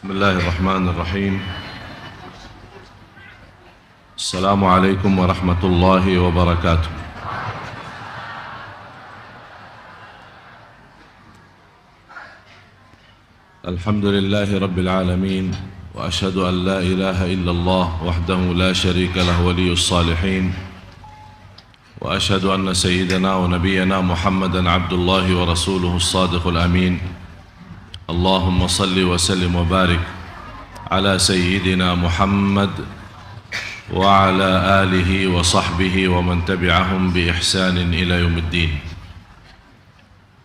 بسم الله الرحمن الرحيم. السلام عليكم ورحمة الله وبركاته. الحمد لله رب العالمين، وأشهد أن لا إله إلا الله وحده لا شريك له ولي الصالحين، وأشهد أن سيدنا ونبينا محمدا عبد الله ورسوله الصادق الأمين. اللهم صل وسلم وبارك على سيدنا محمد وعلى آله وصحبه ومن تبعهم بإحسان إلى يوم الدين.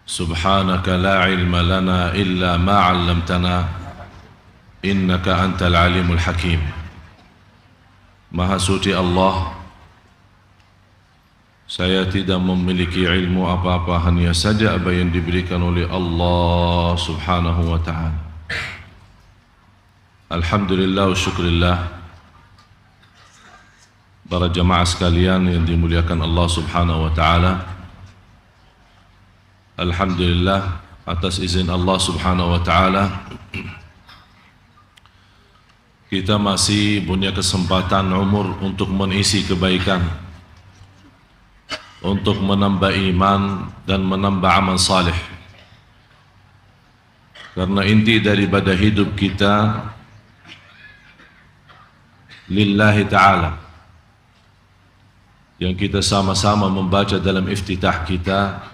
سبحانك لا علم لنا إلا ما علمتنا إنك أنت العليم الحكيم. Maha suci Allah, saya tidak memiliki ilmu apa-apa, hanya saja apa yang diberikan oleh Allah subhanahu wa ta'ala. Alhamdulillah wa syukurillah. Para jamaah sekalian yang dimuliakan Allah subhanahu wa ta'ala, alhamdulillah atas izin Allah subhanahu wa ta'ala kita masih punya kesempatan umur untuk mengisi kebaikan, untuk menambah iman dan menambah amal saleh. Karena inti daripada hidup kita lillahi ta'ala, yang kita sama-sama membaca dalam iftitah kita,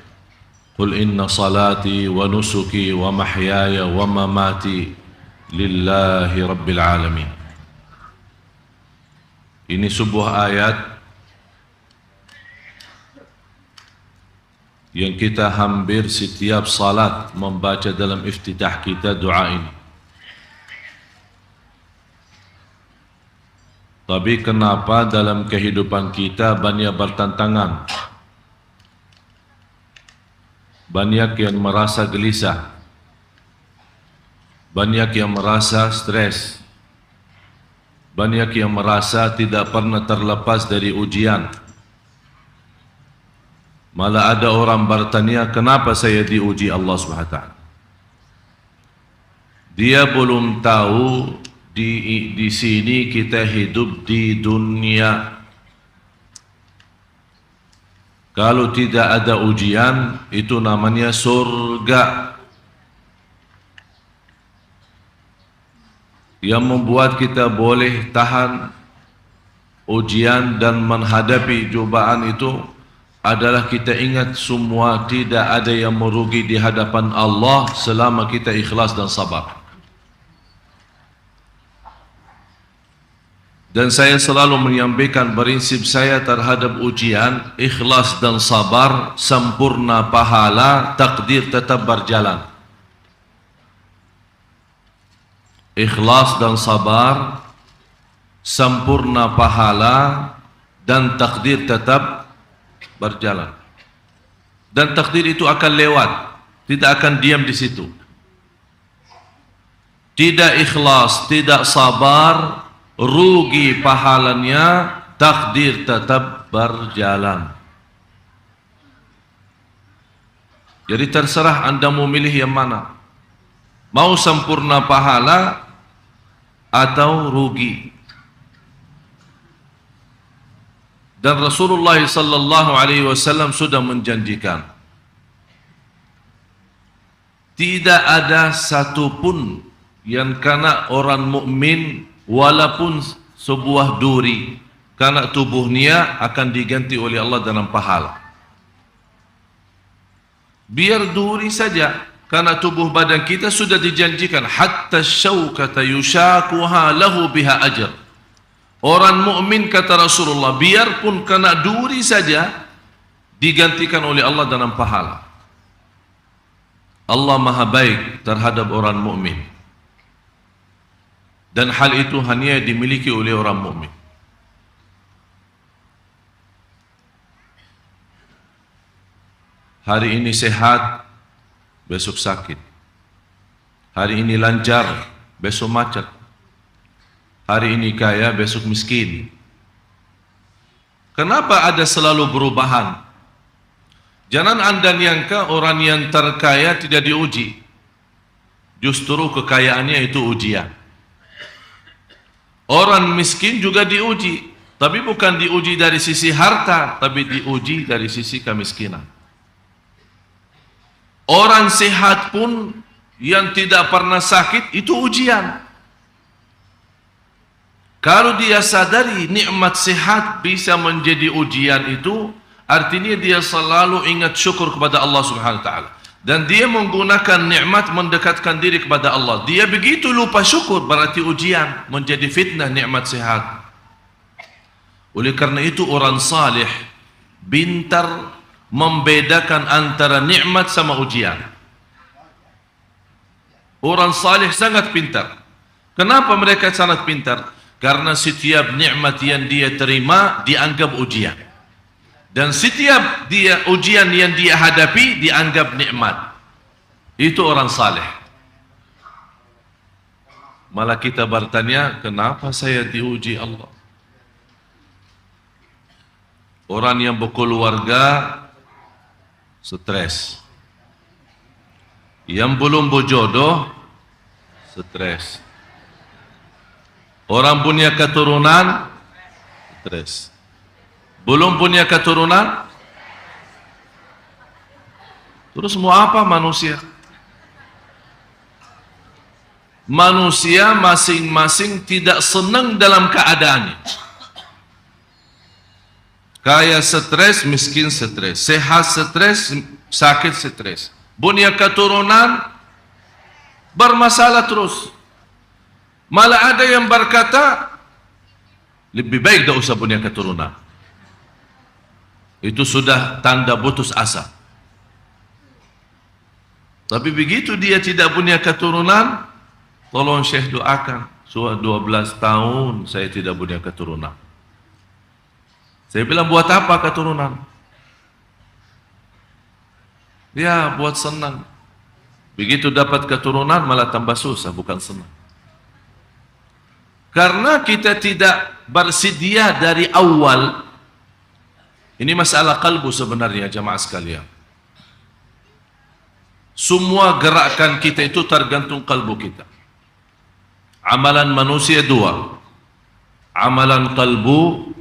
Qul inna salati wa nusuki wa mahyaya wa mamati lillahi rabbil alamin. Ini sebuah ayat yang kita hampir setiap salat membaca dalam iftitah kita doa ini. Tapi kenapa dalam kehidupan kita banyak bertantangan, banyak yang merasa gelisah, banyak yang merasa stres, banyak yang merasa tidak pernah terlepas dari ujian. Malah ada orang bertanya, kenapa saya diuji Allah SWT? Dia belum tahu di sini kita hidup di dunia. Kalau tidak ada ujian, itu namanya surga. Yang membuat kita boleh tahan ujian dan menghadapi cobaan itu adalah kita ingat semua tidak ada yang merugi di hadapan Allah selama kita ikhlas dan sabar. Dan saya selalu menyampaikan prinsip saya terhadap ujian, ikhlas dan sabar, sempurna pahala, takdir tetap berjalan. Ikhlas dan sabar, sempurna pahala, dan takdir tetap berjalan. Dan takdir itu akan lewat, tidak akan diam di situ. Tidak ikhlas, tidak sabar, rugi pahalanya, takdir tetap berjalan. Jadi terserah Anda mau milih yang mana. Mau sempurna pahala atau rugi. Dan Rasulullah sallallahu alaihi wasallam sudah menjanjikan, tidak ada satupun yang kena orang mukmin walaupun sebuah duri, karena tubuhnya akan diganti oleh Allah dalam pahala. Biar duri saja, karena tubuh badan kita sudah dijanjikan, hatta syaukata yushakuha lahu biha ajr. Orang mukmin kata Rasulullah, biarpun kena duri saja, digantikan oleh Allah dalam pahala. Allah maha baik terhadap orang mukmin. Dan hal itu hanya dimiliki oleh orang mukmin. Hari ini sehat, besok sakit. Hari ini lancar, besok macet. Hari ini kaya, besok miskin. Kenapa ada selalu perubahan? Jangan Anda nyangka orang yang terkaya tidak diuji. Justru kekayaannya itu ujian. Orang miskin juga diuji, tapi bukan diuji dari sisi harta, tapi diuji dari sisi kemiskinan. Orang sehat pun yang tidak pernah sakit itu ujian. Kalau dia sadari nikmat sehat bisa menjadi ujian itu, artinya dia selalu ingat syukur kepada Allah Subhanahu wa taala. Dan dia menggunakan nikmat mendekatkan diri kepada Allah. Dia begitu lupa syukur, berarti ujian, menjadi fitnah nikmat sehat. Oleh karena itu orang salih pintar membedakan antara nikmat sama ujian. Orang salih sangat pintar. Kenapa mereka sangat pintar? Karena setiap nikmat yang dia terima dianggap ujian. Dan setiap ujian yang dia hadapi dianggap nikmat. Itu orang saleh. Malah kita bertanya, kenapa saya diuji Allah? Orang yang berkeluarga stres. Yang belum berjodoh stres. Orang punya keturunan stres. Belum punya keturunan, terus mau apa manusia? Manusia masing-masing tidak senang dalam keadaannya. Kaya stres, miskin stres, sehat stres, sakit stres. Punya keturunan bermasalah terus. Malah ada yang berkata, lebih baik tak usah punya keturunan. Itu sudah tanda putus asa. Tapi begitu dia tidak punya keturunan, tolong Syekh doakan. Sudah 12 tahun saya tidak punya keturunan. Saya bilang, buat apa keturunan? Ya, buat senang. Begitu dapat keturunan malah tambah susah, bukan senang. Karena kita tidak bersedia dari awal. Ini masalah kalbu sebenarnya jamaah sekalian. Semua gerakan kita itu tergantung kalbu kita. Amalan manusia dua. Amalan kalbu,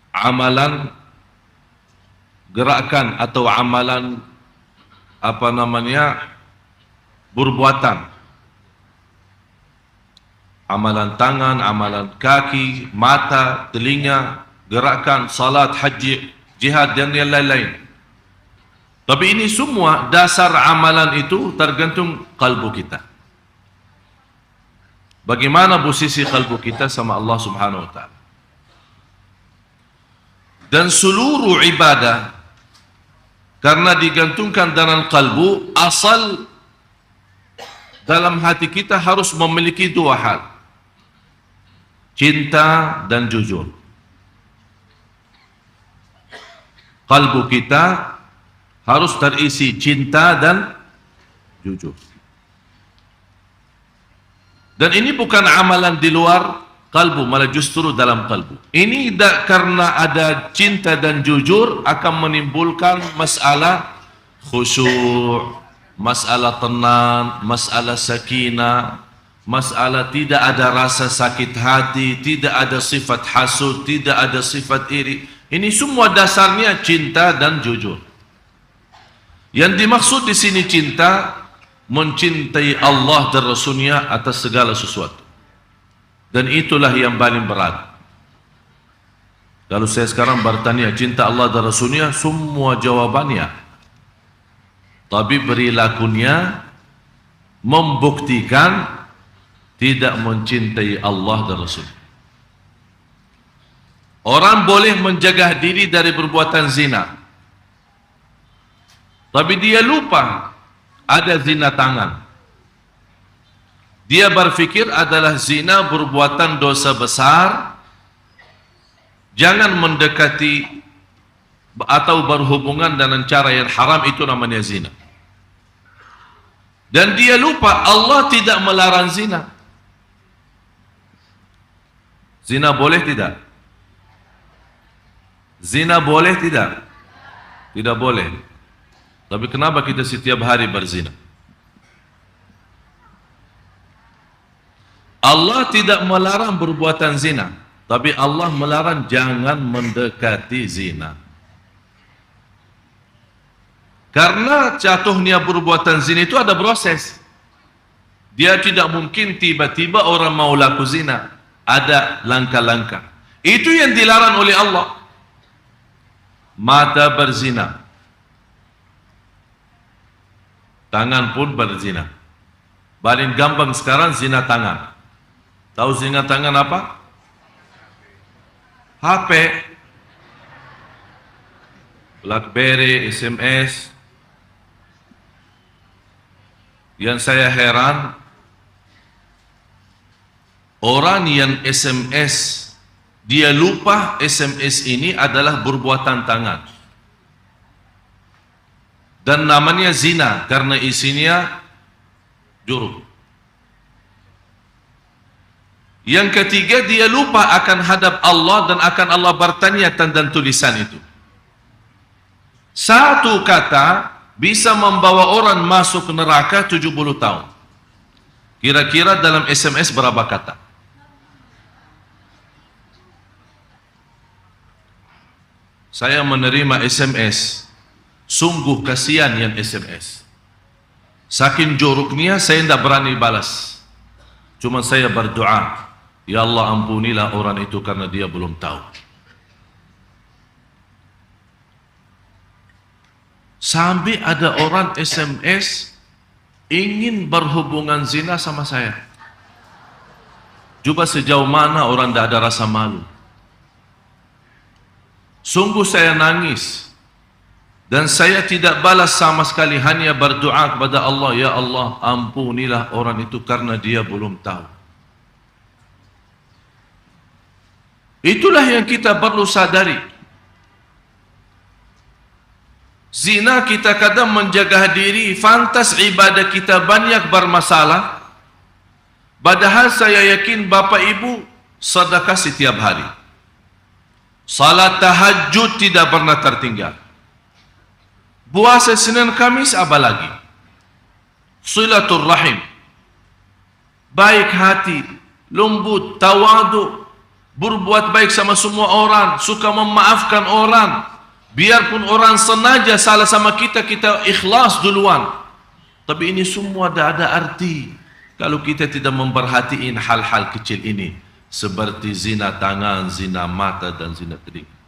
amalan gerakan atau amalan perbuatan. Amalan tangan, amalan kaki, mata, telinga, gerakan, salat, haji, jihad dan yang lain-lain. Tapi ini semua dasar amalan itu tergantung kalbu kita. Bagaimana posisi kalbu kita sama Allah Subhanahu wa taala. Dan seluruh ibadah karena digantungkan dalam kalbu, asal dalam hati kita harus memiliki dua hal. Cinta dan jujur. Kalbu kita harus terisi cinta dan jujur. Dan ini bukan amalan di luar kalbu, malah justru dalam kalbu. Ini karena ada cinta dan jujur akan menimbulkan masalah khusyuk, masalah tenang, masalah sakinah, masalah tidak ada rasa sakit hati, tidak ada sifat hasud, tidak ada sifat iri. Ini semua dasarnya cinta dan jujur. Yang dimaksud di sini cinta, mencintai Allah dan Rasulnya atas segala sesuatu. Dan itulah yang paling berat. Kalau saya sekarang bertanya cinta Allah dan Rasulnya, semua jawabannya. Tapi perilakunya membuktikan tidak mencintai Allah dan Rasul. Orang boleh menjaga diri dari perbuatan zina, tapi dia lupa ada zina tangan. Dia berfikir adalah zina perbuatan dosa besar, jangan mendekati atau berhubungan dengan cara yang haram, itu namanya zina. Dan dia lupa Allah tidak melarang zina. Zina boleh tidak? Zina boleh tidak? Tidak boleh. Tapi kenapa kita setiap hari berzina? Allah tidak melarang perbuatan zina, tapi Allah melarang jangan mendekati zina. Karena jatuhnya perbuatan zina itu ada proses. Dia tidak mungkin tiba-tiba orang mau laku zina. Ada langkah-langkah. Itu yang dilarang oleh Allah. Mata berzina, tangan pun berzina. Paling gampang sekarang zina tangan. Tahu zina tangan apa? HP, BlackBerry, SMS. Yang saya heran, orang yang SMS, dia lupa SMS ini adalah perbuatan tangan. Dan namanya zina karena isinya juruk. Yang ketiga, dia lupa akan hadap Allah dan akan Allah bertanya tentang tulisan itu. Satu kata bisa membawa orang masuk neraka 70 tahun. Kira-kira dalam SMS berapa kata? Saya menerima SMS, sungguh kasihan yang SMS. Saking joroknya saya tidak berani balas. Cuma saya berdoa, ya Allah ampunilah orang itu karena dia belum tahu. Sampai ada orang SMS ingin berhubungan zina sama saya. Coba sejauh mana orang tidak ada rasa malu. Sungguh saya nangis. Dan saya tidak balas sama sekali, hanya berdoa kepada Allah, ya Allah ampunilah orang itu karena dia belum tahu. Itulah yang kita perlu sadari. Zina kita kadang menjaga diri, fantas ibadah kita banyak bermasalah. Padahal saya yakin Bapak Ibu sedekah setiap hari. Salat tahajud tidak pernah tertinggal. Puasa Senin Kamis apa lagi? Silaturrahim. Baik hati, lembut, tawadu, berbuat baik sama semua orang, suka memaafkan orang. Biarpun orang sengaja salah sama kita, kita ikhlas duluan. Tapi ini semua tidak ada arti kalau kita tidak memperhatiin hal-hal kecil ini, seperti zina tangan, zina mata dan zina telinga.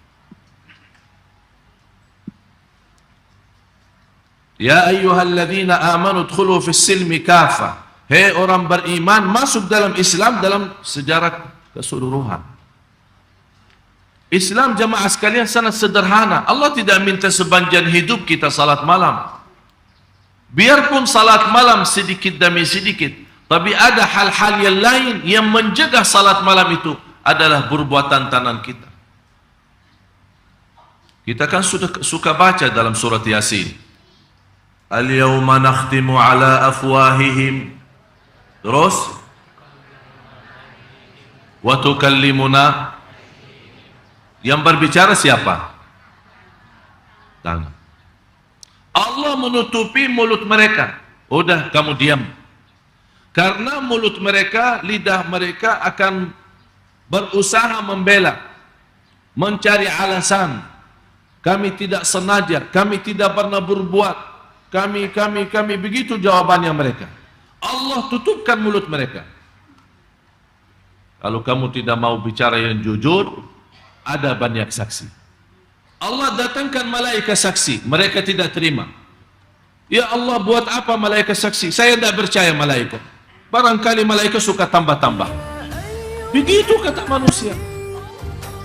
Ya ayyuhalladzina amanu udkhulu fis silmi kafah. Hei orang beriman, masuk dalam Islam dalam sejarah keseluruhan. Islam jamaah sekalian sangat sederhana. Allah tidak minta sepanjang hidup kita salat malam. Biarpun salat malam sedikit demi sedikit, tapi ada hal-hal yang lain yang menjaga salat malam itu adalah perbuatan tangan kita. Kita kan sudah suka baca dalam surat Yasin. Al-yawma nakhtimu ala afwahihim. Terus wa tukallimuna. Yang berbicara siapa? Tangan. Allah menutupi mulut mereka. Udah, kamu diam. Karena mulut mereka, lidah mereka akan berusaha membela, mencari alasan. Kami tidak sengaja, kami tidak pernah berbuat. Kami, begitu jawabannya mereka. Allah tutupkan mulut mereka. Kalau kamu tidak mau bicara yang jujur, ada banyak saksi. Allah datangkan malaikat saksi, mereka tidak terima. Ya Allah, buat apa malaikat saksi? Saya tidak percaya malaikat. Barangkali malaikat suka tambah-tambah. Begitu kata manusia.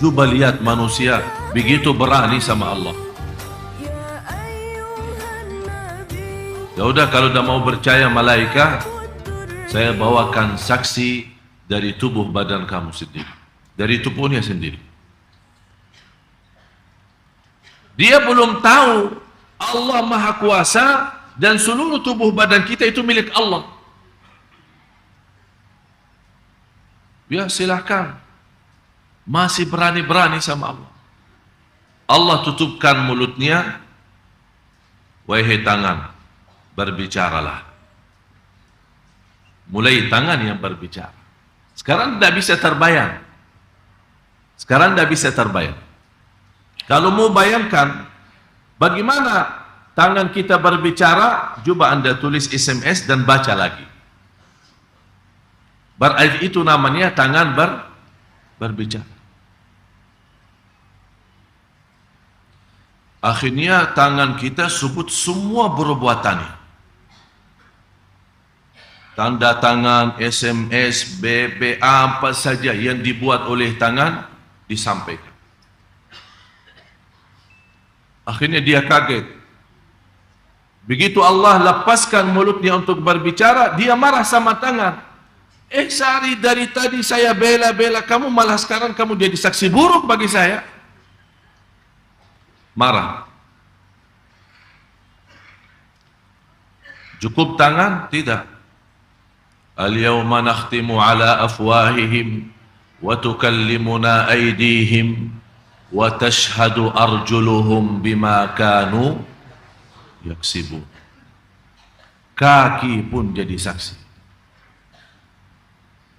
Coba lihat manusia begitu berani sama Allah. Ya udah, kalau tidak mau percaya malaikat, saya bawakan saksi dari tubuh badan kamu sendiri, dari tubuhnya sendiri. Dia belum tahu Allah Maha Kuasa dan seluruh tubuh badan kita itu milik Allah. Ya silahkan. Masih berani-berani sama Allah. Allah tutupkan mulutnya. Wahai tangan, berbicaralah. Mulai tangan yang berbicara. Sekarang tidak bisa terbayang. Sekarang tidak bisa terbayang. Kalau mau bayangkan bagaimana tangan kita berbicara, coba Anda tulis SMS dan baca lagi. Berarti itu namanya tangan berbicara. Akhirnya tangan kita sebut semua perbuatannya. Tanda tangan, SMS, BBA, apa saja yang dibuat oleh tangan disampaikan. Akhirnya dia kaget. Begitu Allah lepaskan mulutnya untuk berbicara, dia marah sama tangan. Sari, dari tadi saya bela-bela kamu, malah sekarang kamu jadi saksi buruk bagi saya. Marah. Cukup tangan? Tidak. Al-yawma nakhtimu ala afwahihim wa tukallimuna aydihim wa tashhadu arjuluhum bima kanu yaksibun. Kaki pun jadi saksi.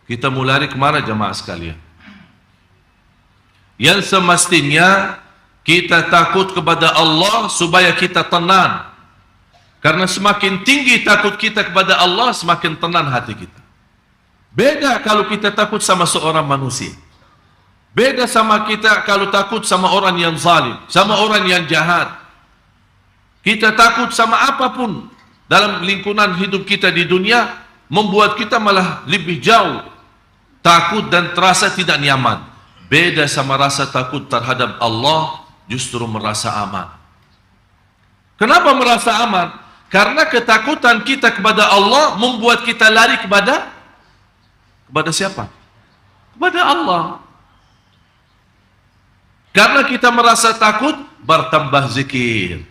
Kita mulai kemana jamaah sekalian? Yang semestinya kita takut kepada Allah supaya kita tenang. Karena semakin tinggi takut kita kepada Allah, semakin tenang hati kita. Beda kalau kita takut sama seorang manusia. Beda sama kita kalau takut sama orang yang zalim, sama orang yang jahat. Kita takut sama apapun dalam lingkungan hidup kita di dunia, membuat kita malah lebih jauh takut dan terasa tidak nyaman. Beda sama rasa takut terhadap Allah, justru merasa aman. Kenapa merasa aman? Karena ketakutan kita kepada Allah membuat kita lari kepada siapa? Kepada Allah. Karena kita merasa takut, bertambah zikir.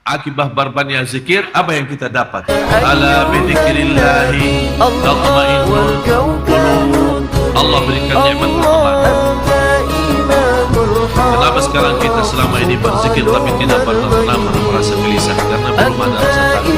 Akibat berbanyak zikir, apa yang kita dapat? Ala bidzikrillahi tatma'innul qulub. Allah berikan nikmat ketenangan. Kenapa sekarang kita selama ini berzikir tapi tidak pernah merasa gelisah? Karena belum ada rasa takut.